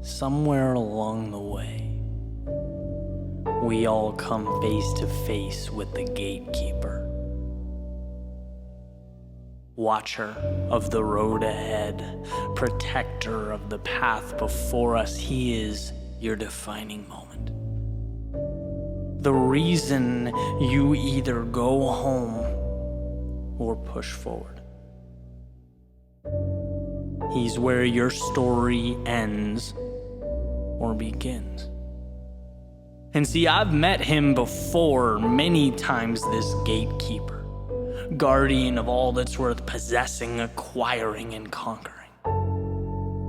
somewhere along the way, we all come face to face with the Gatekeeper. Watcher of the road ahead, protector of the path before us, he is your defining moment. The reason you either go home or push forward. He's where your story ends or begins. And see, I've met him before many times, this Gatekeeper, guardian of all that's worth possessing, acquiring, and conquering.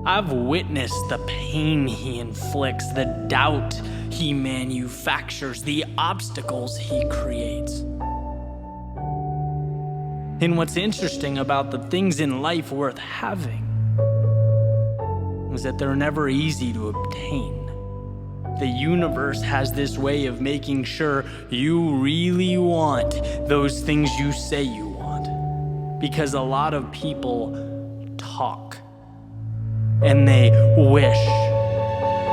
I've witnessed the pain he inflicts, the doubt he manufactures, the obstacles he creates. And what's interesting about the things in life worth having is that they're never easy to obtain. The universe has this way of making sure you really want those things you say you want. Because a lot of people talk, and they wish,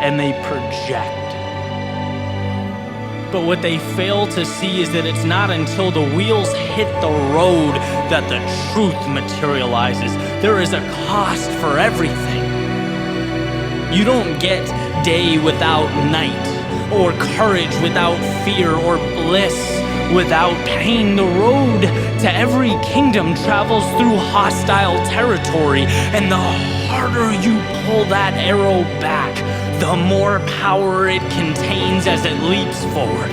and they project. But what they fail to see is that it's not until the wheels hit the road that the truth materializes. There is a cost for everything. You don't get day without night, or courage without fear, or bliss without pain. The road to every kingdom travels through hostile territory, and the harder you pull that arrow back, the more power it contains as it leaps forward.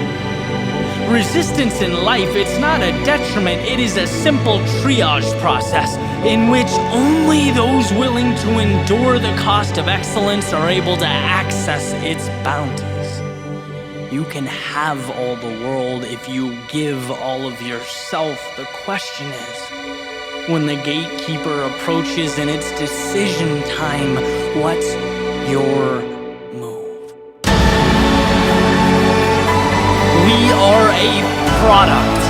Resistance in life, it's not a detriment, it is a simple triage process in which only those willing to endure the cost of excellence are able to access its bounties. You can have all the world if you give all of yourself. The question is, when the Gatekeeper approaches and it's decision time, what's your move? We are a product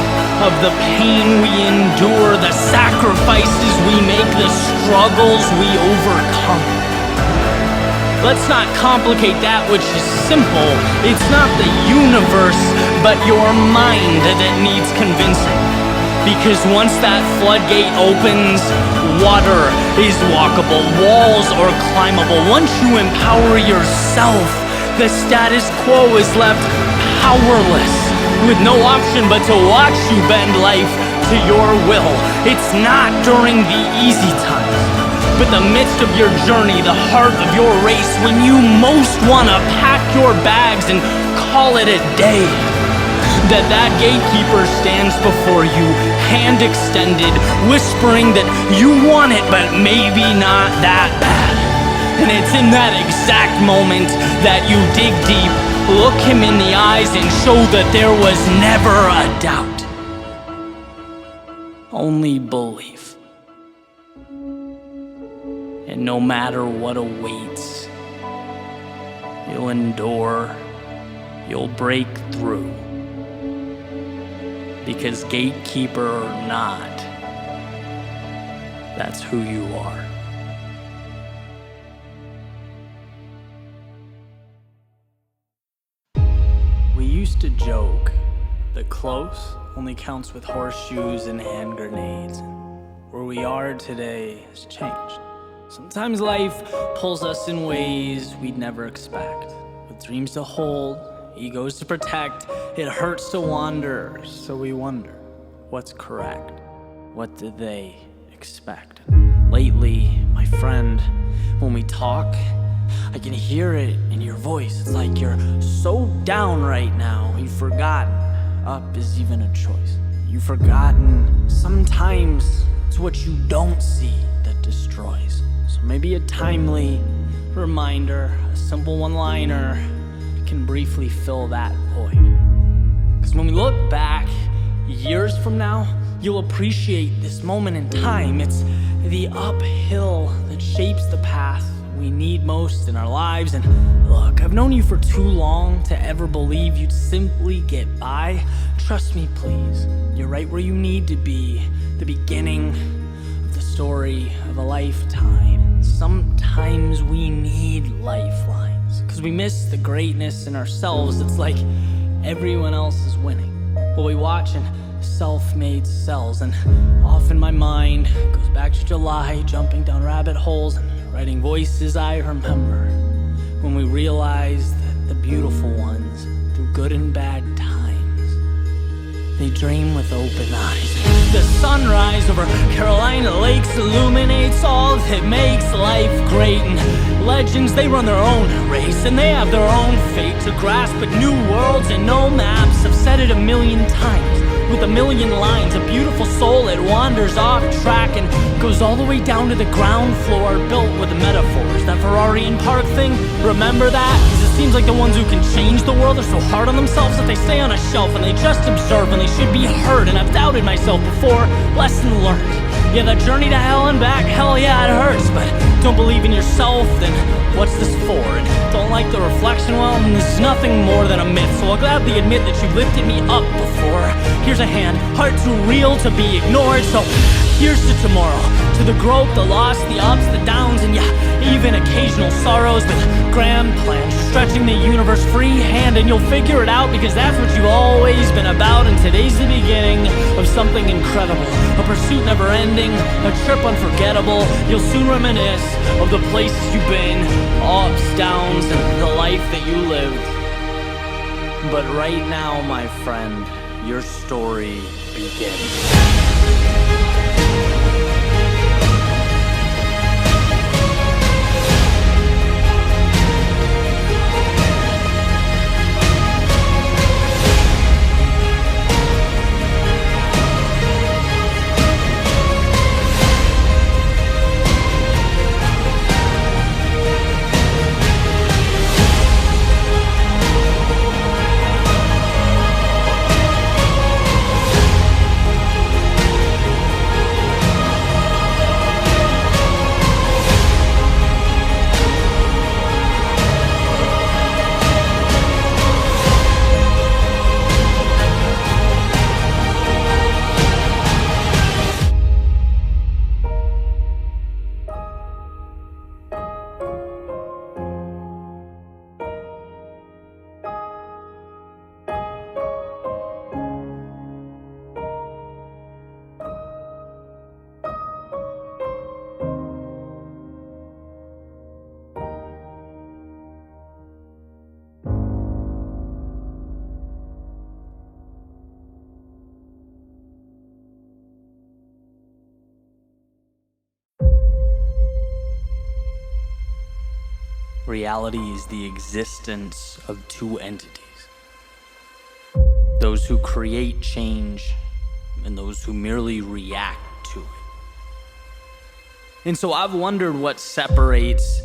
of the pain we endure, the sacrifices we make, the struggles we overcome. Let's not complicate that which is simple. It's not the universe, but your mind that needs convincing. Because once that floodgate opens, water is walkable, walls are climbable. Once you empower yourself, the status quo is left powerless, with no option but to watch you bend life to your will. It's not during the easy times, but the midst of your journey, the heart of your race, when you most want to pack your bags and call it a day, that Gatekeeper stands before you, hand extended, whispering that you want it, but maybe not that bad. And it's in that exact moment that you dig deep, look him in the eyes, and show that there was never a doubt, only belief. And no matter what awaits, you'll endure, you'll break through. Because Gatekeeper or not, that's who you are. We used to joke that close only counts with horseshoes and hand grenades. Where we are today has changed. Sometimes life pulls us in ways we'd never expect. With dreams to hold, egos to protect, it hurts to wander, so we wonder, what's correct? What do they expect? Lately, my friend, when we talk, I can hear it in your voice. It's like you're so down right now, you've forgotten up is even a choice. You've forgotten sometimes it's what you don't see that destroys. So maybe a timely reminder, a simple one-liner can briefly fill that void. Because when we look back years from now, you'll appreciate this moment in time. It's the uphill that shapes the path we need most in our lives. And look, I've known you for too long to ever believe you'd simply get by. Trust me, please, you're right where you need to be. The beginning of the story of a lifetime. Sometimes we need lifelines. Cause we miss the greatness in ourselves. It's like everyone else is winning while we watch in self-made cells. And often my mind goes back to July, jumping down rabbit holes and writing voices I remember when we realized that the beautiful ones, through good and bad times, they dream with open eyes. The sunrise over Carolina lakes illuminates all that makes life great. And legends, they run their own race, and they have their own fate to grasp. But new worlds and no maps, have said it a million times. With a million lines, a beautiful soul, it wanders off track and goes all the way down to the ground floor, built with the metaphors. That Ferrari and Park thing, remember that? Cause it seems like the ones who can change the world are so hard on themselves that they stay on a shelf and they just observe when they should be heard. And I've doubted myself before, lesson learned. Yeah, that journey to hell and back, hell yeah, it hurts. But don't believe in yourself, then what's this for? And don't like the reflection, well, this is nothing more than a myth. So I'll gladly admit that you lifted me up before. Here's a hand, heart too real to be ignored. So here's to tomorrow, to the growth, the loss, the ups, the downs, and yeah, even occasional sorrows with grand plans, stretching the universe free hand. And you'll figure it out, because that's what you've always been about. And today's the beginning of something incredible, a pursuit never ending, a trip unforgettable. You'll soon reminisce of the places you've been, ups, downs, and the life that you lived. But right now, my friend, your story begins. Reality is the existence of two entities. Those who create change and those who merely react to it. And so I've wondered what separates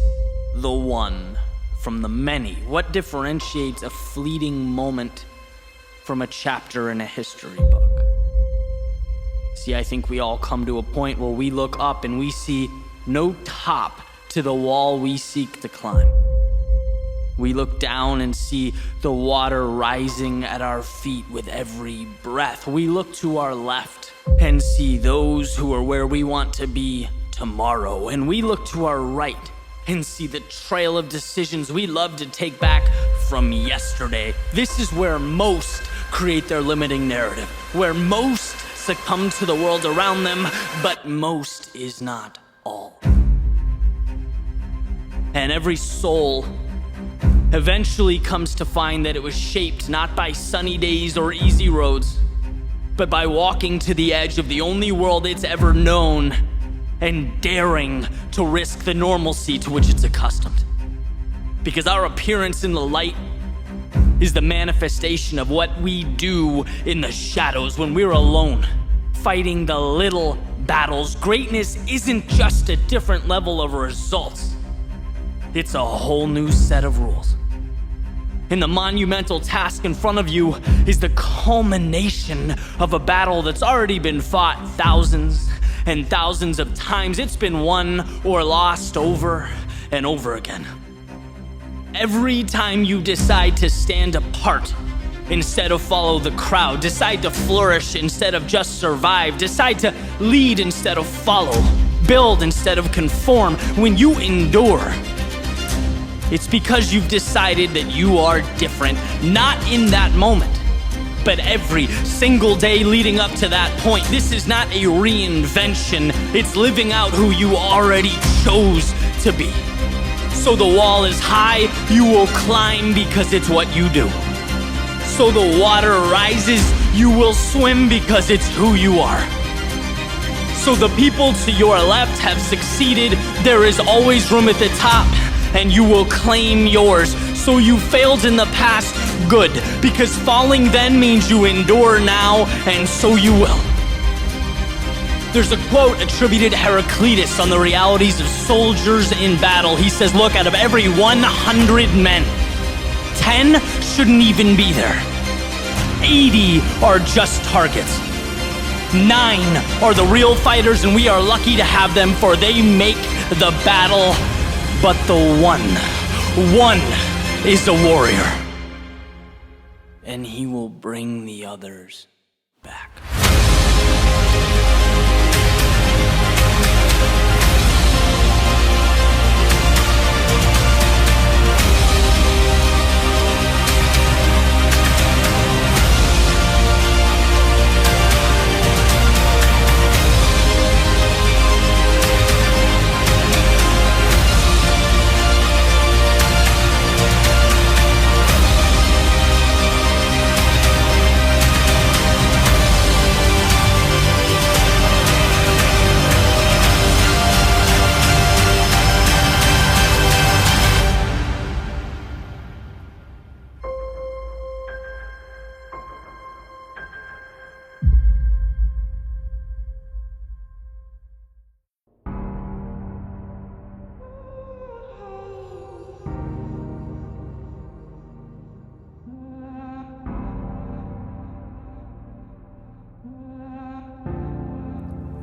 the one from the many. What differentiates a fleeting moment from a chapter in a history book? See, I think we all come to a point where we look up and we see no top to the wall we seek to climb. We look down and see the water rising at our feet with every breath. We look to our left and see those who are where we want to be tomorrow. And we look to our right and see the trail of decisions we love to take back from yesterday. This is where most create their limiting narrative, where most succumb to the world around them, but most is not all. And every soul eventually comes to find that it was shaped not by sunny days or easy roads, but by walking to the edge of the only world it's ever known and daring to risk the normalcy to which it's accustomed. Because our appearance in the light is the manifestation of what we do in the shadows when we're alone, fighting the little battles. Greatness isn't just a different level of results. It's a whole new set of rules. And the monumental task in front of you is the culmination of a battle that's already been fought thousands and thousands of times. It's been won or lost over and over again. Every time you decide to stand apart instead of follow the crowd, decide to flourish instead of just survive, decide to lead instead of follow, build instead of conform, when you endure, It's because you've decided that you are different, not in that moment, but every single day leading up to that point. This is not a reinvention, it's living out who you already chose to be. So the wall is high, you will climb because it's what you do. So the water rises, you will swim because it's who you are. So the people to your left have succeeded, there is always room at the top, and you will claim yours. So you failed in the past, good, because falling then means you endure now, and so you will. There's a quote attributed to Heraclitus on the realities of soldiers in battle. He says, look, out of every 100 men, 10 shouldn't even be there. 80 are just targets. 9 are the real fighters, and we are lucky to have them, for they make the battle. But the one is a warrior, and he will bring the others back.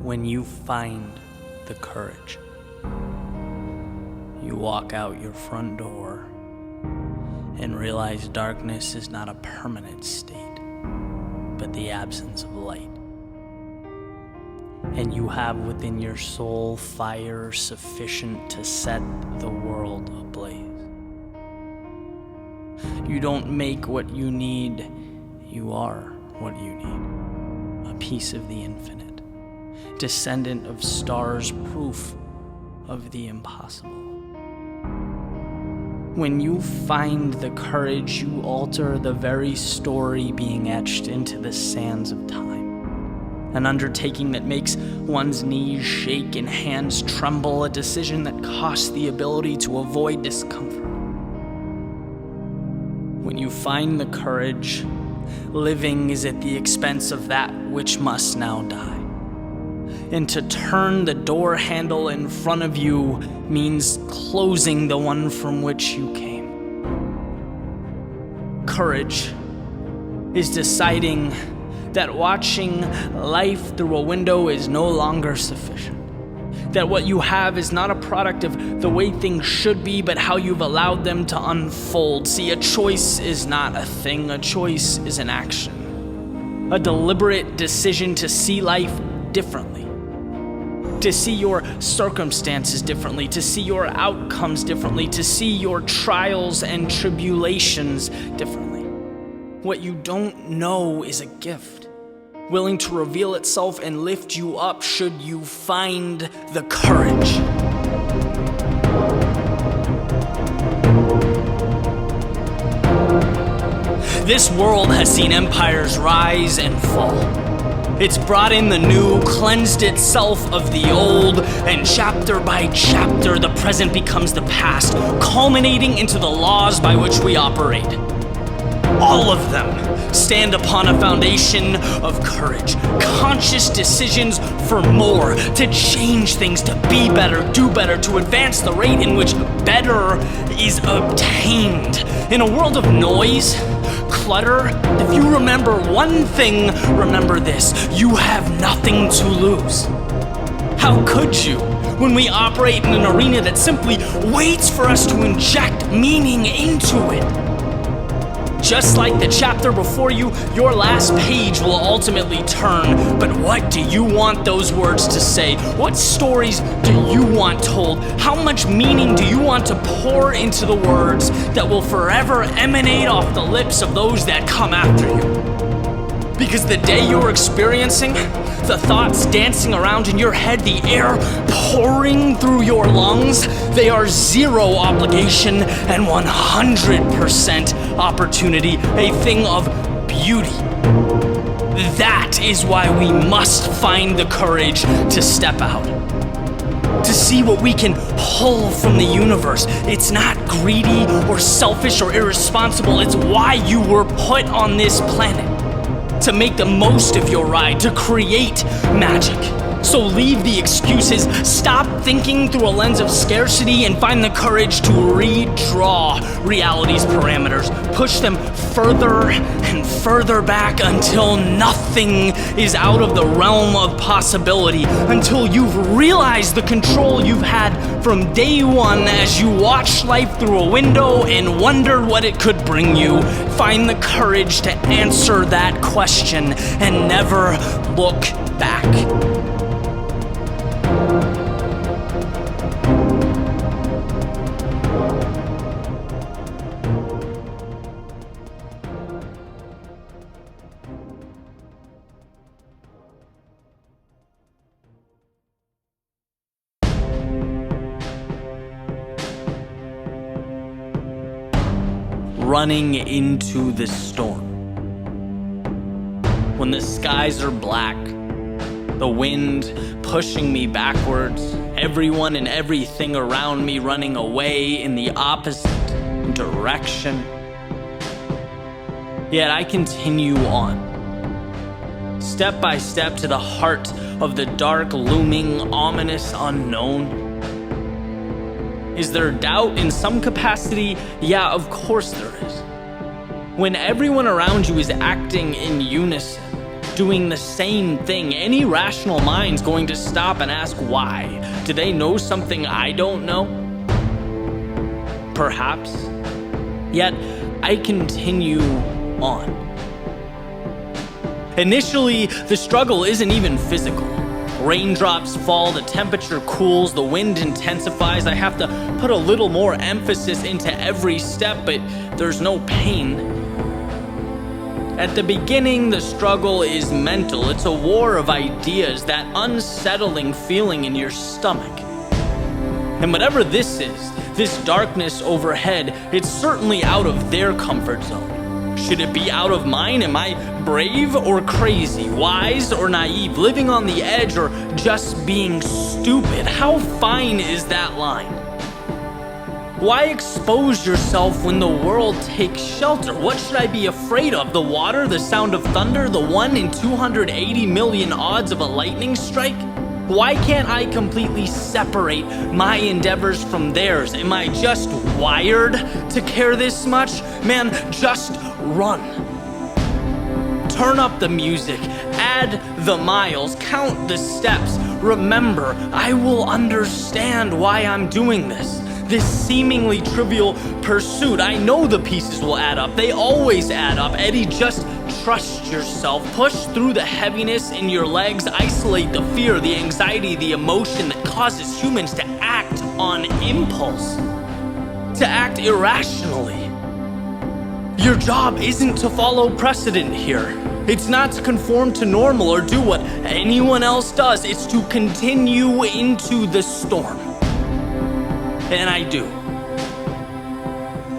When you find the courage, you walk out your front door and realize darkness is not a permanent state, but the absence of light. And you have within your soul fire sufficient to set the world ablaze. You don't make what you need, you are what you need. A piece of the infinite. Descendant of stars, proof of the impossible. When you find the courage, you alter the very story being etched into the sands of time. An undertaking that makes one's knees shake and hands tremble, a decision that costs the ability to avoid discomfort. When you find the courage, living is at the expense of that which must now die. And to turn the door handle in front of you means closing the one from which you came. Courage is deciding that watching life through a window is no longer sufficient. That what you have is not a product of the way things should be, but how you've allowed them to unfold. See, a choice is not a thing, a choice is an action. A deliberate decision to see life differently. To see your circumstances differently, to see your outcomes differently, to see your trials and tribulations differently. What you don't know is a gift, willing to reveal itself and lift you up should you find the courage. This world has seen empires rise and fall. It's brought in the new, cleansed itself of the old, and chapter by chapter, the present becomes the past, culminating into the laws by which we operate. All of them stand upon a foundation of courage, conscious decisions for more, to change things, to be better, do better, to advance the rate in which better is obtained. In a world of noise, clutter, if you remember one thing, remember this: you have nothing to lose. How could you, when we operate in an arena that simply waits for us to inject meaning into it? Just like the chapter before you, your last page will ultimately turn. But what do you want those words to say? What stories do you want told? How much meaning do you want to pour into the words that will forever emanate off the lips of those that come after you? Because the day you're experiencing, the thoughts dancing around in your head, the air pouring through your lungs, they are zero obligation and 100% opportunity, a thing of beauty. That is why we must find the courage to step out, to see what we can pull from the universe. It's not greedy or selfish or irresponsible. It's why you were put on this planet. To make the most of your ride, to create magic. So leave the excuses, stop thinking through a lens of scarcity, and find the courage to redraw reality's parameters. Push them further and further back until nothing is out of the realm of possibility, until you've realized the control you've had from day one as you watched life through a window and wondered what it could bring you. Find the courage to answer that question and never look back. Running into the storm. When the skies are black, the wind pushing me backwards, everyone and everything around me running away in the opposite direction. Yet I continue on, step by step to the heart of the dark, looming, ominous unknown. Is there doubt in some capacity? Yeah, of course there is. When everyone around you is acting in unison, doing the same thing, any rational mind's going to stop and ask why. Do they know something I don't know? Perhaps. Yet, I continue on. Initially, the struggle isn't even physical. Raindrops fall, the temperature cools, the wind intensifies. I have to put a little more emphasis into every step, but there's no pain. At the beginning, the struggle is mental. It's a war of ideas, that unsettling feeling in your stomach. And whatever this is, this darkness overhead, it's certainly out of their comfort zone. Should it be out of mine? Am I brave or crazy, wise or naive, living on the edge or just being stupid? How fine is that line? Why expose yourself when the world takes shelter? What should I be afraid of? The water, the sound of thunder, the 1 in 280 million odds of a lightning strike? Why can't I completely separate my endeavors from theirs? Am I just wired to care this much? Man, just run. Turn up the music, add the miles, count the steps. Remember, I will understand why I'm doing this. This seemingly trivial pursuit. I know the pieces will add up. They always add up. Eddie, just trust yourself. Push through the heaviness in your legs. Isolate the fear, the anxiety, the emotion that causes humans to act on impulse, to act irrationally. Your job isn't to follow precedent here. It's not to conform to normal or do what anyone else does. It's to continue into the storm. And I do.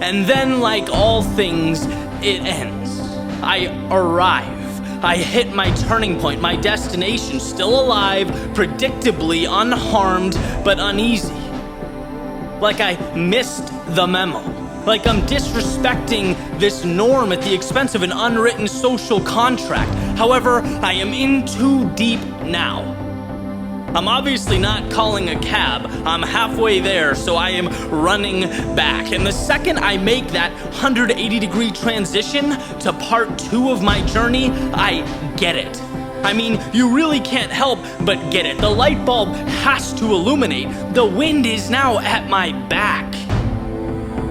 And then, like all things, it ends. I arrive. I hit my turning point, my destination, still alive, predictably unharmed, but uneasy. Like I missed the memo. Like I'm disrespecting this norm at the expense of an unwritten social contract. However, I am in too deep now. I'm obviously not calling a cab. I'm halfway there, so I am running back. And the second I make that 180-degree transition to part 2 of my journey, I get it. I mean, you really can't help but get it. The light bulb has to illuminate. The wind is now at my back.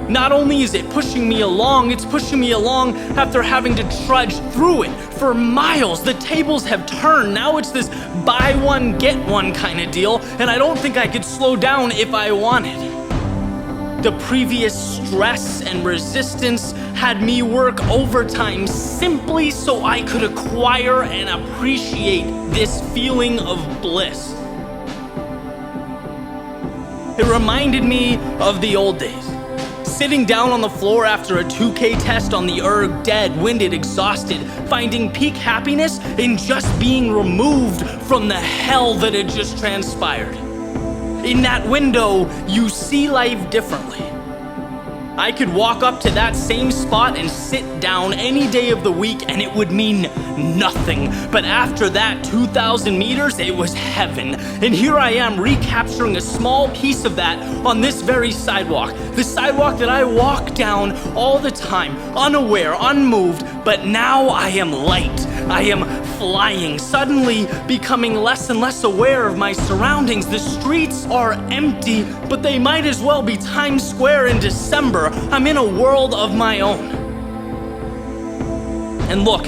Not only is it pushing me along, it's pushing me along after having to trudge through it for miles. The tables have turned. Now it's this buy one, get one kind of deal, and I don't think I could slow down if I wanted. The previous stress and resistance had me work overtime simply so I could acquire and appreciate this feeling of bliss. It reminded me of the old days. Sitting down on the floor after a 2K test on the erg, dead, winded, exhausted, finding peak happiness in just being removed from the hell that had just transpired. In that window, you see life differently. I could walk up to that same spot and sit down any day of the week and it would mean nothing. But after that 2,000 meters, it was heaven. And here I am recapturing a small piece of that on this very sidewalk. The sidewalk that I walk down all the time, unaware, unmoved, but now I am light. I am flying, suddenly becoming less and less aware of my surroundings. The streets are empty, but they might as well be Times Square in December. I'm in a world of my own. And look,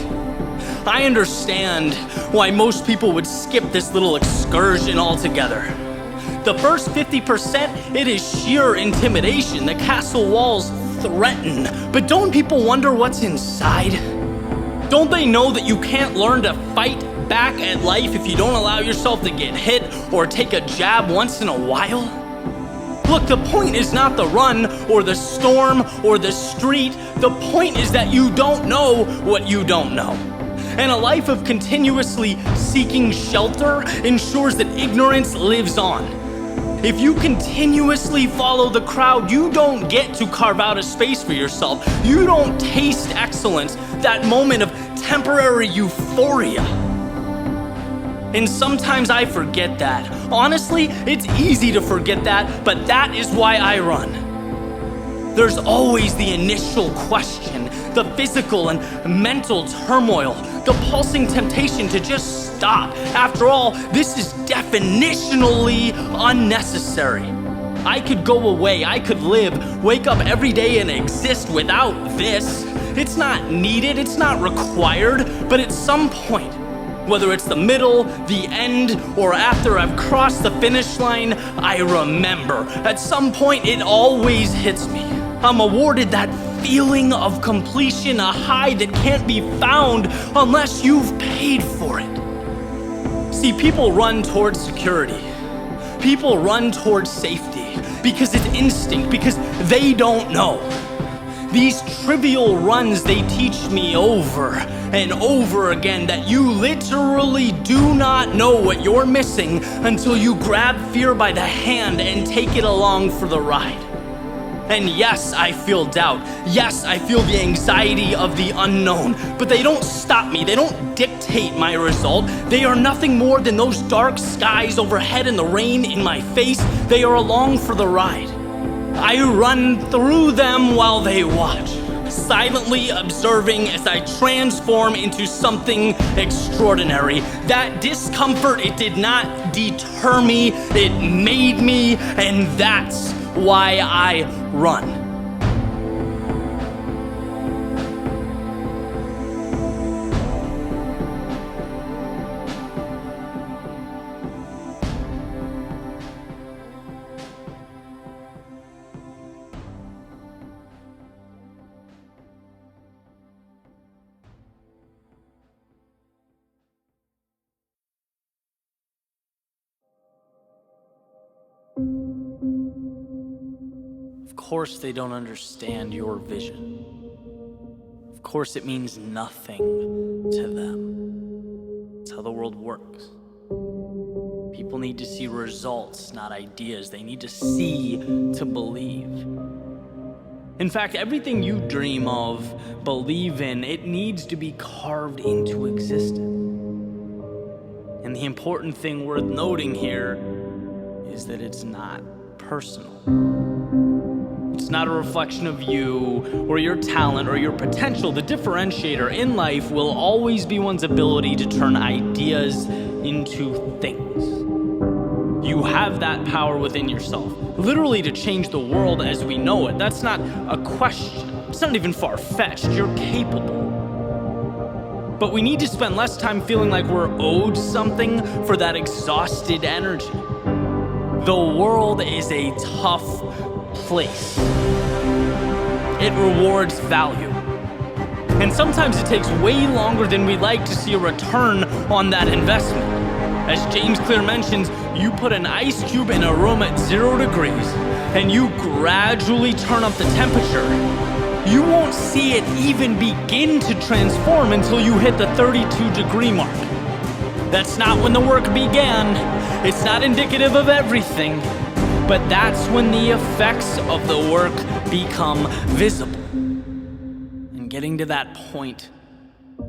I understand why most people would skip this little excursion altogether. The first 50%, it is sheer intimidation. The castle walls threaten. But don't people wonder what's inside? Don't they know that you can't learn to fight back at life if you don't allow yourself to get hit or take a jab once in a while? Look, the point is not the run or the storm or the street. The point is that you don't know what you don't know. And a life of continuously seeking shelter ensures that ignorance lives on. If you continuously follow the crowd, you don't get to carve out a space for yourself. You don't taste excellence, that moment of temporary euphoria. And sometimes I forget that. Honestly, it's easy to forget that, but that is why I run. There's always the initial question, the physical and mental turmoil, the pulsing temptation to just stop. After all, this is definitionally unnecessary. I could go away, I could live, wake up every day and exist without this. It's not needed, it's not required, but at some point, whether it's the middle, the end, or after I've crossed the finish line, I remember. At some point, it always hits me. I'm awarded that feeling of completion, a high that can't be found unless you've paid for it. See, people run towards security. People run towards safety because it's instinct, because they don't know. These trivial runs, they teach me over and over again that you literally do not know what you're missing until you grab fear by the hand and take it along for the ride. And yes, I feel doubt. Yes, I feel the anxiety of the unknown, but they don't stop me. They don't dictate my result. They are nothing more than those dark skies overhead and the rain in my face. They are along for the ride. I run through them while they watch, silently observing as I transform into something extraordinary. That discomfort, it did not deter me, it made me, and that's why I run. Of course they don't understand your vision. Of course it means nothing to them. It's how the world works. People need to see results, not ideas. They need to see to believe. In fact, everything you dream of, believe in, it needs to be carved into existence. And the important thing worth noting here is that it's not personal. It's not a reflection of you or your talent or your potential. The differentiator in life will always be one's ability to turn ideas into things. You have that power within yourself, literally to change the world as we know it. That's not a question. It's not even far-fetched. You're capable. But we need to spend less time feeling like we're owed something for that exhausted energy. The world is a tough place. It rewards value. And sometimes it takes way longer than we'd like to see a return on that investment. As James Clear mentions, you put an ice cube in a room at 0 degrees and you gradually turn up the temperature. You won't see it even begin to transform until you hit the 32-degree mark. That's not when the work began. It's not indicative of everything, but that's when the effects of the work become visible. And getting to that point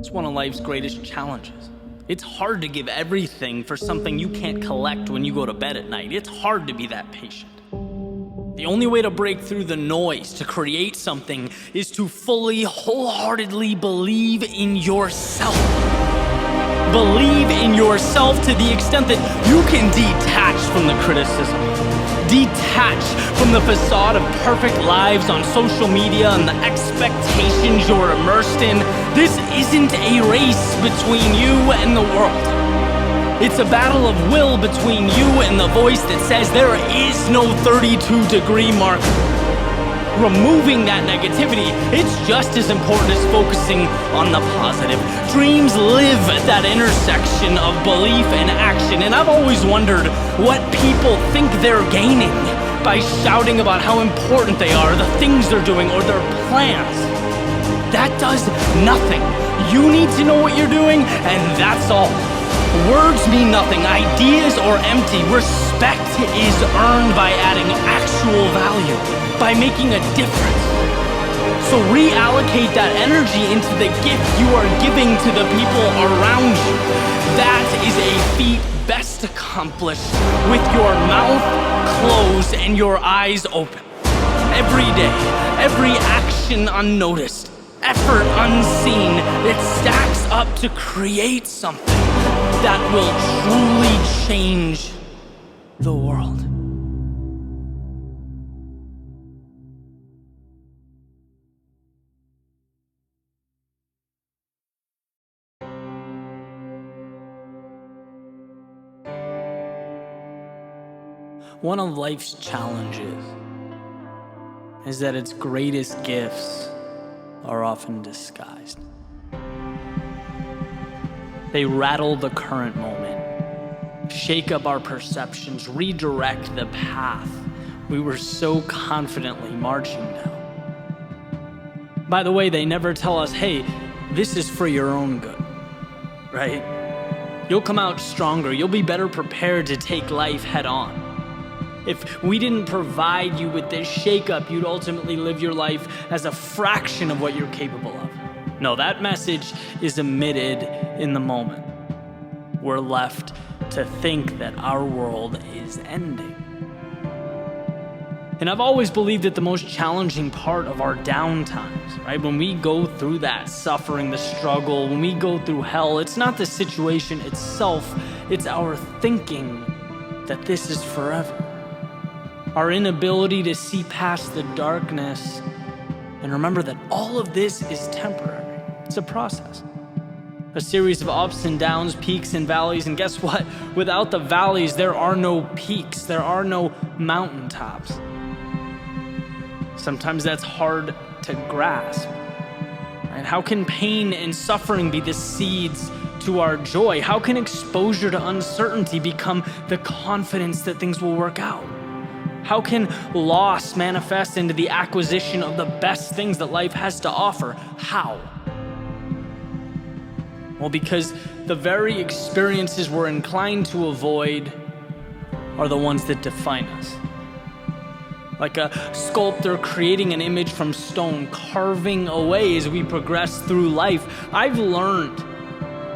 is one of life's greatest challenges. It's hard to give everything for something you can't collect when you go to bed at night. It's hard to be that patient. The only way to break through the noise, to create something, is to fully, wholeheartedly believe in yourself. Believe in yourself to the extent that you can detach from the criticism. Detach from the facade of perfect lives on social media and the expectations you're immersed in. This isn't a race between you and the world. It's a battle of will between you and the voice that says there is no 32-degree mark. Removing that negativity, it's just as important as focusing on the positive. Dreams live at that intersection of belief and action, and I've always wondered what people think they're gaining by shouting about how important they are, the things they're doing, or their plans. That does nothing. You need to know what you're doing, and that's all. Words mean nothing. Ideas are empty. Respect is earned by adding actual value, by making a difference. So reallocate that energy into the gift you are giving to the people around you. That is a feat best accomplished with your mouth closed and your eyes open. Every day, every action unnoticed, effort unseen, it stacks up to create something that will truly change the world. One of life's challenges is that its greatest gifts are often disguised. They rattle the current moment, shake up our perceptions, redirect the path we were so confidently marching down. By the way, they never tell us, hey, this is for your own good, right? You'll come out stronger. You'll be better prepared to take life head on. If we didn't provide you with this shakeup, you'd ultimately live your life as a fraction of what you're capable of. No, that message is omitted in the moment. We're left to think that our world is ending. And I've always believed that the most challenging part of our downtimes, right? When we go through that suffering, the struggle, when we go through hell, it's not the situation itself, it's our thinking that this is forever. Our inability to see past the darkness and remember that all of this is temporary. It's a process. A series of ups and downs, peaks and valleys, and guess what? Without the valleys, there are no peaks, there are no mountaintops. Sometimes that's hard to grasp. Right? How can pain and suffering be the seeds to our joy? How can exposure to uncertainty become the confidence that things will work out? How can loss manifest into the acquisition of the best things that life has to offer? How? Well, because the very experiences we're inclined to avoid are the ones that define us. Like a sculptor creating an image from stone, carving away as we progress through life, I've learned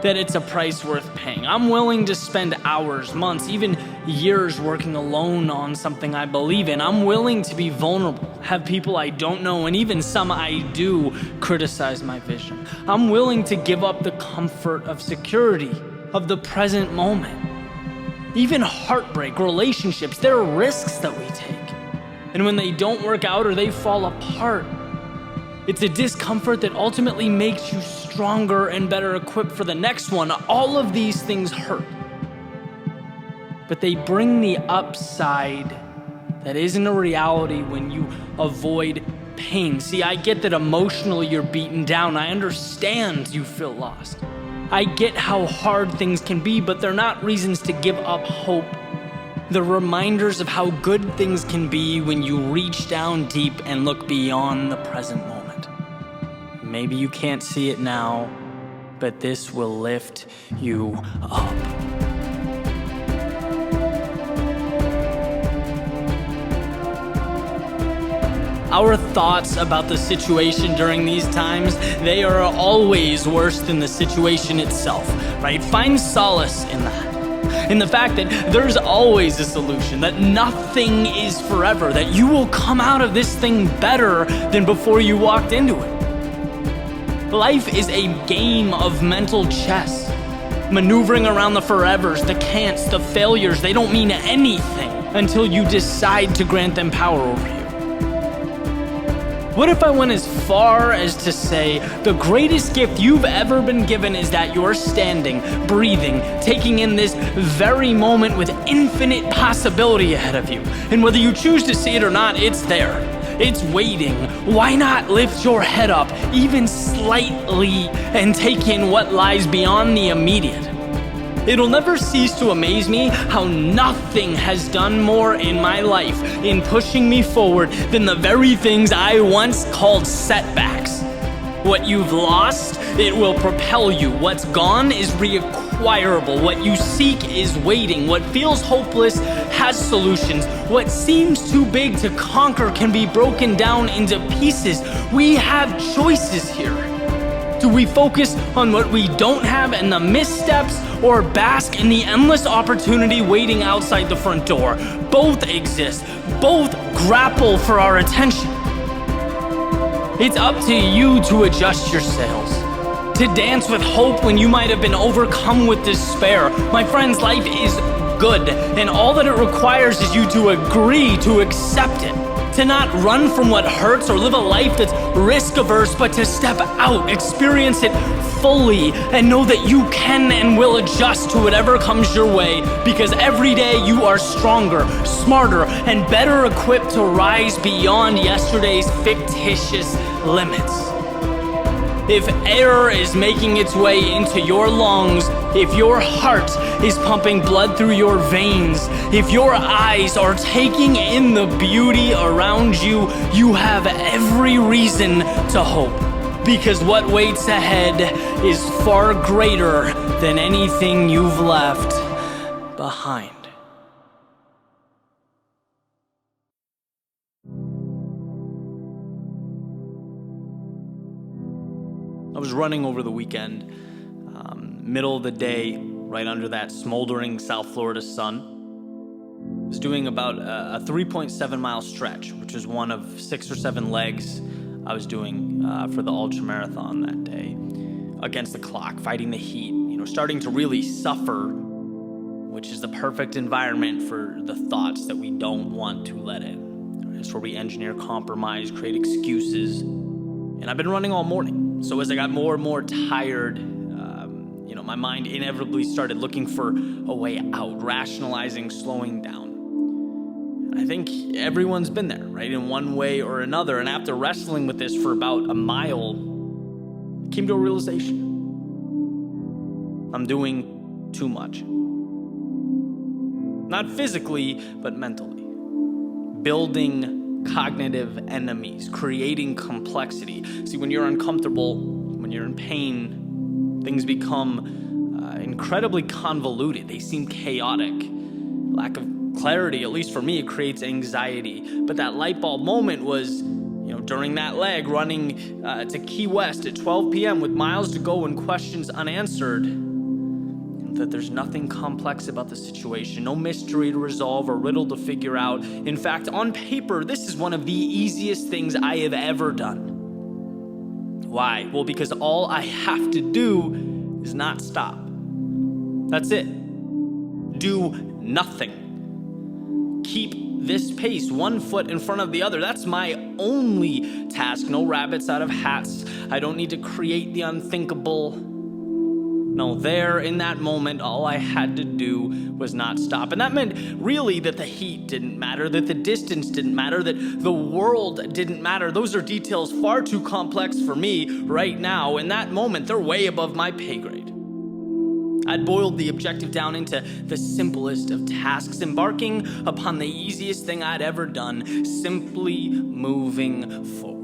that it's a price worth paying. I'm willing to spend hours, months, even years working alone on something I believe in. I'm willing to be vulnerable, have people I don't know, and even some I do, criticize my vision. I'm willing to give up the comfort of security, of the present moment. Even heartbreak, relationships, there are risks that we take. And when they don't work out or they fall apart, it's a discomfort that ultimately makes you stronger and better equipped for the next one. All of these things hurt, but they bring the upside that isn't a reality when you avoid pain. See, I get that emotionally you're beaten down. I understand you feel lost. I get how hard things can be, but they're not reasons to give up hope. They're reminders of how good things can be when you reach down deep and look beyond the present moment. Maybe you can't see it now, but this will lift you up. Our thoughts about the situation during these times, they are always worse than the situation itself, right? Find solace in that. In the fact that there's always a solution, that nothing is forever, that you will come out of this thing better than before you walked into it. Life is a game of mental chess, maneuvering around the forevers, the can'ts, the failures. They don't mean anything until you decide to grant them power over you. What if I went as far as to say the greatest gift you've ever been given is that you're standing, breathing, taking in this very moment with infinite possibility ahead of you. And whether you choose to see it or not, it's there. It's waiting. Why not lift your head up even slightly and take in what lies beyond the immediate? It'll never cease to amaze me how nothing has done more in my life in pushing me forward than the very things I once called setbacks. What you've lost, it will propel you. What's gone is reacquirable. What you seek is waiting. What feels hopeless has solutions. What seems too big to conquer can be broken down into pieces. We have choices here. Do we focus on what we don't have and the missteps, or bask in the endless opportunity waiting outside the front door? Both exist. Both grapple for our attention. It's up to you to adjust your sails, to dance with hope when you might have been overcome with despair. My friends, life is good, and all that it requires is you to agree to accept it. To not run from what hurts or live a life that's risk-averse, but to step out, experience it fully, and know that you can and will adjust to whatever comes your way, because every day you are stronger, smarter, and better equipped to rise beyond yesterday's fictitious limits. If air is making its way into your lungs, if your heart is pumping blood through your veins, if your eyes are taking in the beauty around you, you have every reason to hope. Because what waits ahead is far greater than anything you've left behind. I was running over the weekend, middle of the day, right under that smoldering South Florida sun. I was doing about a 3.7 mile stretch, which is one of 6 or 7 legs I was doing for the ultra marathon that day, against the clock, fighting the heat, starting to really suffer, which is the perfect environment for the thoughts that we don't want to let in. It's where we engineer compromise, create excuses, and I've been running all morning. So as I got more and more tired, my mind inevitably started looking for a way out, rationalizing, slowing down. And I think everyone's been there, right, in one way or another. And after wrestling with this for about a mile, I came to a realization. I'm doing too much. Not physically, but mentally. Building cognitive enemies, creating complexity. See, when you're uncomfortable, when you're in pain, things become incredibly convoluted. They seem chaotic. Lack of clarity, at least for me, it creates anxiety. But that light bulb moment was, during that leg, running to Key West at 12 p.m. with miles to go and questions unanswered, that there's nothing complex about the situation, no mystery to resolve or riddle to figure out. In fact, on paper, this is one of the easiest things I have ever done. Why? Well, because all I have to do is not stop. That's it. Do nothing. Keep this pace, one foot in front of the other. That's my only task. No rabbits out of hats. I don't need to create the unthinkable. No, there in that moment, all I had to do was not stop. And that meant really that the heat didn't matter, that the distance didn't matter, that the world didn't matter. Those are details far too complex for me right now. In that moment, they're way above my pay grade. I'd boiled the objective down into the simplest of tasks, embarking upon the easiest thing I'd ever done, simply moving forward.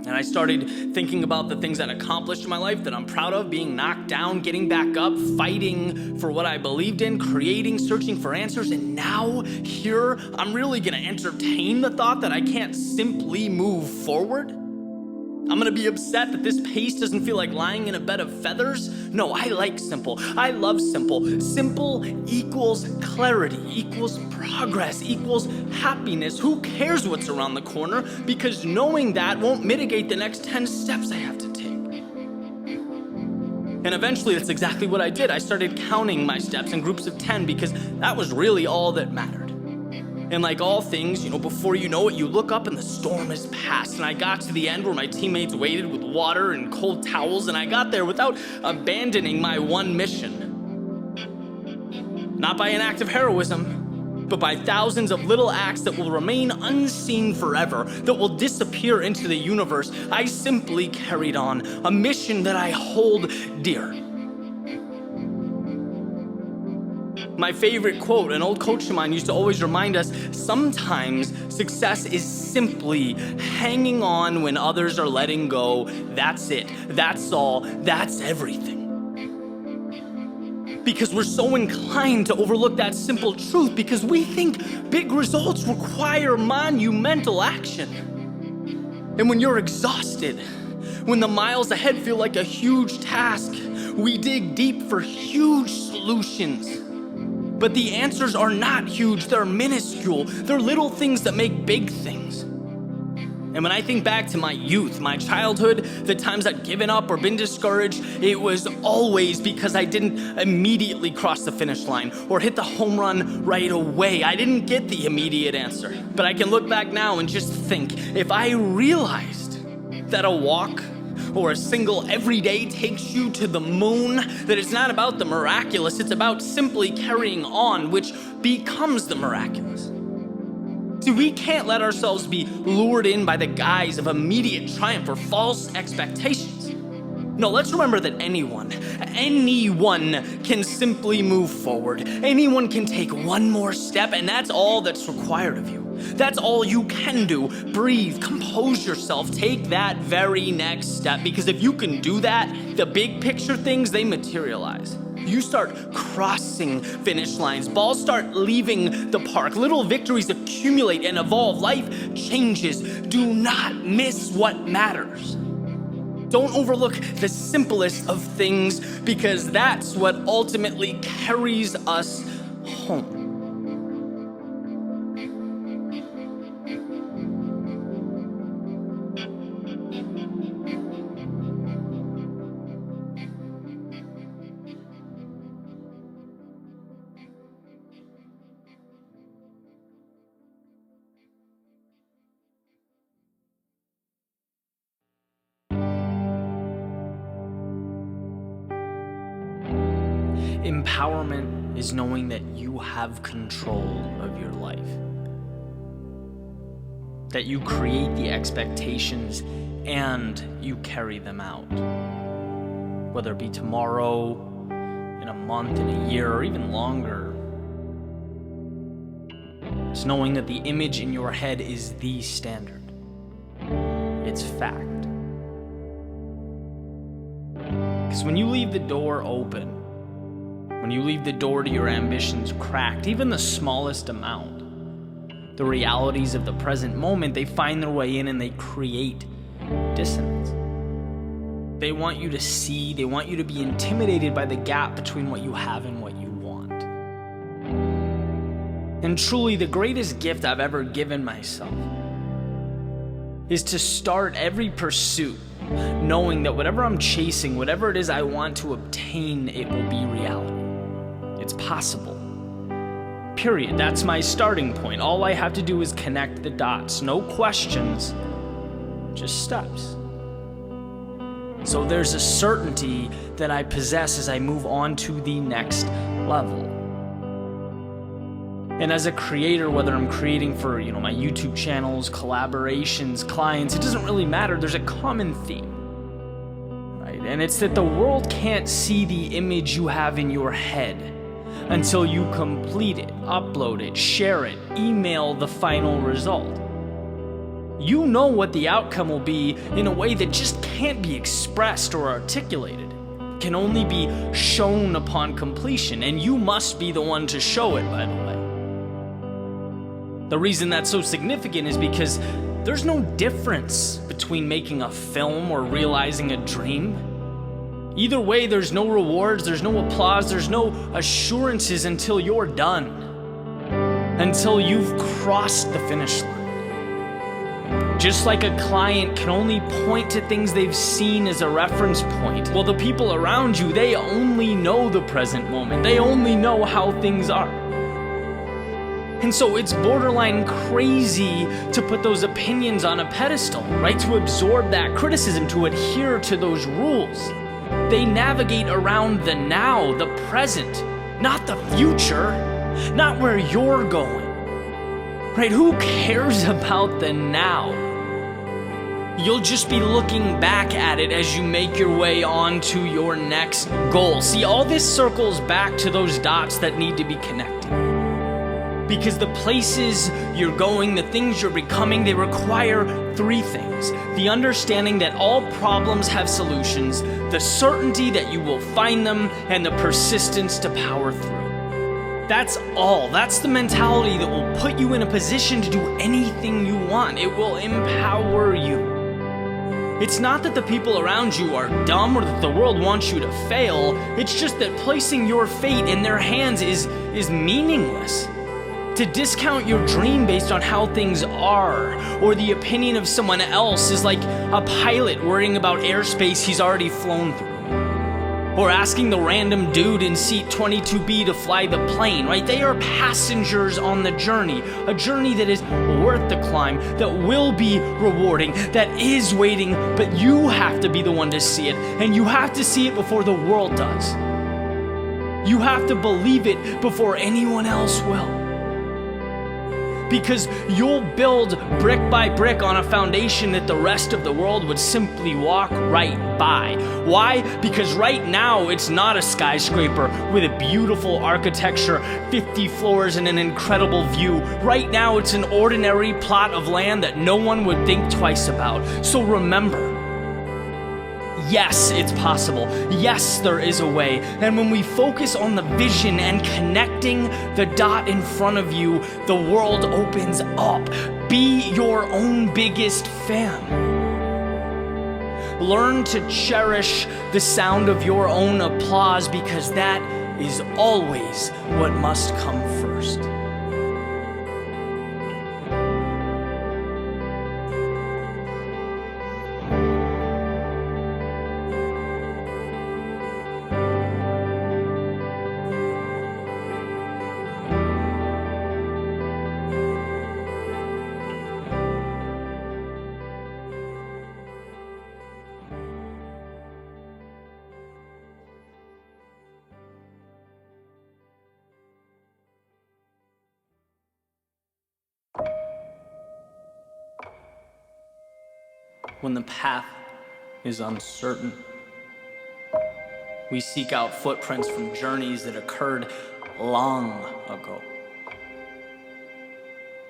And I started thinking about the things I'd accomplished in my life that I'm proud of, being knocked down, getting back up, fighting for what I believed in, creating, searching for answers. And now, here, I'm really gonna entertain the thought that I can't simply move forward. I'm gonna be upset that this pace doesn't feel like lying in a bed of feathers. No, I like simple. I love simple. Simple equals clarity, equals progress, equals happiness. Who cares what's around the corner? Because knowing that won't mitigate the next 10 steps I have to take. And eventually, that's exactly what I did. I started counting my steps in groups of 10 because that was really all that mattered. And like all things, before you know it, you look up and the storm is past. And I got to the end where my teammates waited with water and cold towels, and I got there without abandoning my one mission. Not by an act of heroism, but by thousands of little acts that will remain unseen forever, that will disappear into the universe. I simply carried on a mission that I hold dear. My favorite quote, an old coach of mine used to always remind us, sometimes success is simply hanging on when others are letting go. That's it. That's all. That's everything. Because we're so inclined to overlook that simple truth because we think big results require monumental action. And when you're exhausted, when the miles ahead feel like a huge task, we dig deep for huge solutions. But the answers are not huge, they're minuscule. They're little things that make big things. And when I think back to my youth, my childhood, the times I'd given up or been discouraged, it was always because I didn't immediately cross the finish line or hit the home run right away. I didn't get the immediate answer. But I can look back now and just think, if I realized that a walk or a single every day takes you to the moon, that it's not about the miraculous, it's about simply carrying on, which becomes the miraculous. See, we can't let ourselves be lured in by the guise of immediate triumph or false expectations. No, let's remember that anyone can simply move forward. Anyone can take one more step, and that's all that's required of you. That's all you can do. Breathe, compose yourself, take that very next step, because if you can do that, the big picture things, they materialize. You start crossing finish lines. Balls start leaving the park. Little victories accumulate and evolve. Life changes. Do not miss what matters. Don't overlook the simplest of things, because that's what ultimately carries us home. Empowerment is knowing that you have control of your life. That you create the expectations and you carry them out. Whether it be tomorrow, in a month, in a year, or even longer. It's knowing that the image in your head is the standard. It's fact. Because when you leave the door open, when you leave the door to your ambitions cracked, even the smallest amount, the realities of the present moment, they find their way in and they create dissonance. They want you to see, they want you to be intimidated by the gap between what you have and what you want. And truly, the greatest gift I've ever given myself is to start every pursuit knowing that whatever I'm chasing, whatever it is I want to obtain, it will be reality. It's possible. Period. That's my starting point. All I have to do is connect the dots. No questions, just steps. So there's a certainty that I possess as I move on to the next level. And as a creator, whether I'm creating for, my YouTube channels, collaborations, clients, it doesn't really matter. There's a common theme, right? And it's that the world can't see the image you have in your head until you complete it, upload it, share it, email the final result. You know what the outcome will be in a way that just can't be expressed or articulated. It can only be shown upon completion, and you must be the one to show it, by the way. The reason that's so significant is because there's no difference between making a film or realizing a dream. Either way, there's no rewards, there's no applause, there's no assurances until you're done, until you've crossed the finish line. Just like a client can only point to things they've seen as a reference point, well, the people around you, they only know the present moment. They only know how things are. And so it's borderline crazy to put those opinions on a pedestal, right? To absorb that criticism, to adhere to those rules. They navigate around the now, the present, not the future, not where you're going, right? Who cares about the now? You'll just be looking back at it as you make your way on to your next goal. See, all this circles back to those dots that need to be connected. Because the places you're going, the things you're becoming, they require three things. The understanding that all problems have solutions, the certainty that you will find them, and the persistence to power through. That's all. That's the mentality that will put you in a position to do anything you want. It will empower you. It's not that the people around you are dumb or that the world wants you to fail. It's just that placing your fate in their hands is meaningless. To discount your dream based on how things are, or the opinion of someone else, is like a pilot worrying about airspace he's already flown through. Or asking the random dude in seat 22B to fly the plane, right? They are passengers on the journey, a journey that is worth the climb, that will be rewarding, that is waiting, but you have to be the one to see it, and you have to see it before the world does. You have to believe it before anyone else will. Because you'll build brick by brick on a foundation that the rest of the world would simply walk right by. Why? Because right now it's not a skyscraper with a beautiful architecture, 50 floors, and an incredible view. Right now it's an ordinary plot of land that no one would think twice about. So remember, yes, it's possible. Yes, there is a way. And when we focus on the vision and connecting the dot in front of you, the world opens up. Be your own biggest fan. Learn to cherish the sound of your own applause, because that is always what must come first. When the path is uncertain, we seek out footprints from journeys that occurred long ago.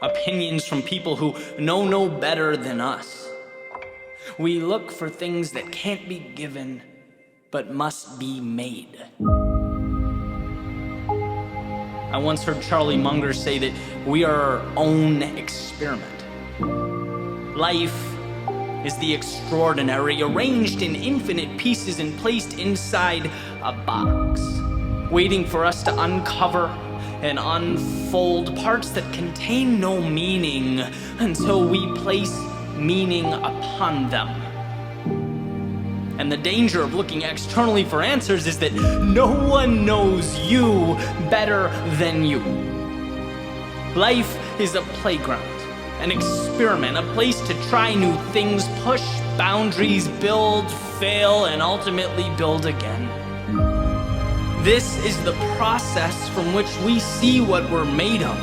Opinions from people who know no better than us. We look for things that can't be given, but must be made. I once heard Charlie Munger say that we are our own experiment. Life is the extraordinary, arranged in infinite pieces and placed inside a box, waiting for us to uncover and unfold parts that contain no meaning until we place meaning upon them. And the danger of looking externally for answers is that no one knows you better than you. Life is a playground, an experiment, a place to try new things, push boundaries, build, fail, and ultimately build again. This is the process from which we see what we're made of,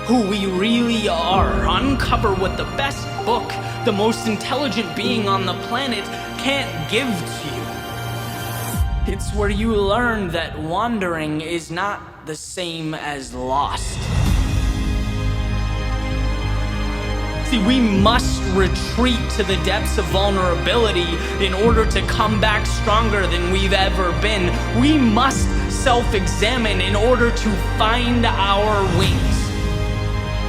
who we really are, uncover what the best book, the most intelligent being on the planet can't give to you. It's where you learn that wandering is not the same as lost. See, we must retreat to the depths of vulnerability in order to come back stronger than we've ever been. We must self-examine in order to find our wings.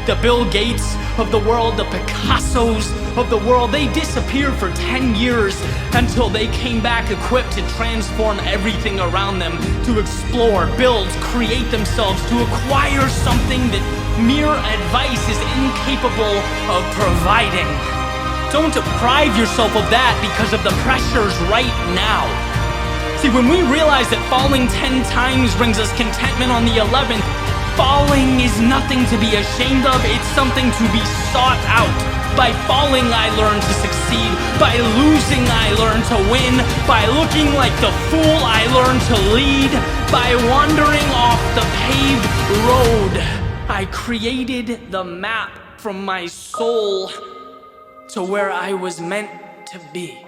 The Bill Gates of the world, the Picassos of the world, they disappeared for 10 years until they came back equipped to transform everything around them, to explore, build, create themselves, to acquire something that mere advice is incapable of providing. Don't deprive yourself of that because of the pressures right now. See, when we realize that falling 10 times brings us contentment on the 11th, falling is nothing to be ashamed of, it's something to be sought out. By falling, I learn to succeed. By losing, I learn to win. By looking like the fool, I learn to lead. By wandering off the paved road, I created the map from my soul to where I was meant to be.